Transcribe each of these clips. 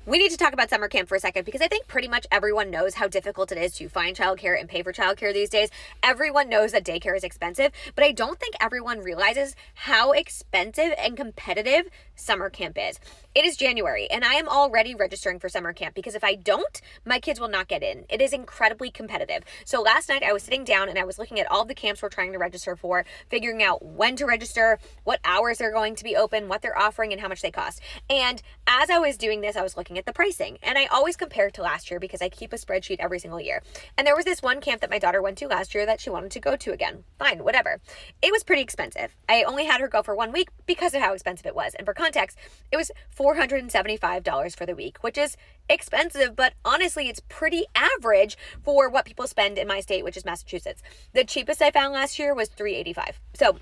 We need to talk about summer camp for a second because I think pretty much everyone knows how difficult it is to find childcare and pay for childcare these days. Everyone knows that daycare is expensive, but I don't think everyone realizes how expensive and competitive summer camp is. It is January and I am already registering for summer camp because if I don't, my kids will not get in. It is incredibly competitive. So last night I was sitting down and I was looking at all the camps we're trying to register for, figuring out when to register, what hours they're going to be open, what they're offering, and how much they cost. And as I was doing this, I was looking at the pricing. And I always compare it to last year because I keep a spreadsheet every single year. And there was this one camp that my daughter went to last year that she wanted to go to again. Fine, whatever. It was pretty expensive. I only had her go for 1 week because of how expensive it was. And for context, it was $475 for the week, which is expensive, but honestly, it's pretty average for what people spend in my state, which is Massachusetts. The cheapest I found last year was $385. So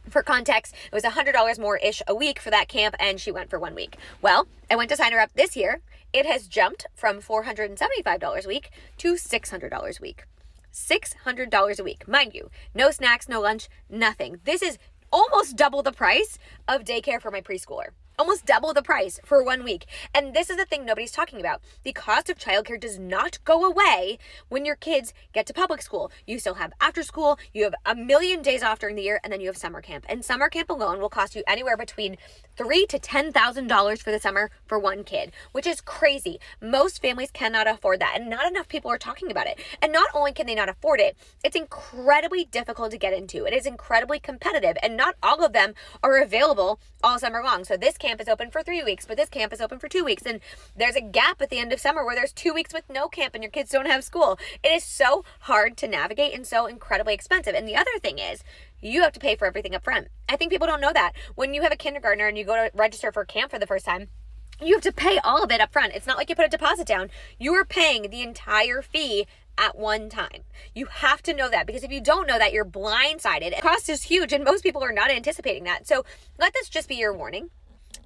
for context, it was $100 more-ish a week for that camp, and she went for 1 week. Well, I went to sign her up this year. It has jumped from $475 a week to $600 a week. $600 a week. Mind you, no snacks, no lunch, nothing. This is almost double the price of daycare for my preschooler. Almost double the price for 1 week. And this is the thing nobody's talking about. The cost of childcare does not go away when your kids get to public school. You still have after school, you have a million days off during the year, and then you have summer camp. And summer camp alone will cost you anywhere between $3,000 to $10,000 for the summer for one kid, which is crazy. Most families cannot afford that, and not enough people are talking about it. And not only can they not afford it, it's incredibly difficult to get into. It is incredibly competitive, and not all of them are available all summer long. So this camp is open for 3 weeks, but this camp is open for 2 weeks. And there's a gap at the end of summer where there's 2 weeks with no camp and your kids don't have school. It is so hard to navigate and so incredibly expensive. And the other thing is, you have to pay for everything up front. I think people don't know that. When you have a kindergartner and you go to register for camp for the first time, you have to pay all of it up front. It's not like you put a deposit down. You are paying the entire fee at one time. You have to know that, because if you don't know that, you're blindsided. The cost is huge and most people are not anticipating that. So let this just be your warning.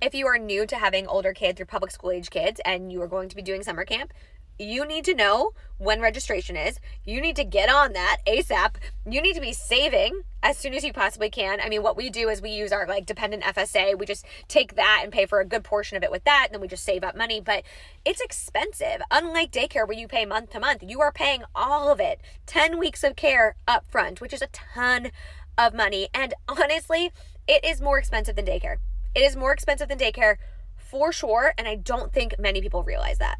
If you are new to having older kids or public school age kids and you are going to be doing summer camp, you need to know when registration is. You need to get on that ASAP. You need to be saving as soon as you possibly can. I mean, what we do is we use our dependent FSA. We just take that and pay for a good portion of it with that. And then we just save up money, but it's expensive. Unlike daycare where you pay month to month, you are paying all of it. 10 weeks of care up front, which is a ton of money. And honestly, it is more expensive than daycare. It is more expensive than daycare for sure. And I don't think many people realize that.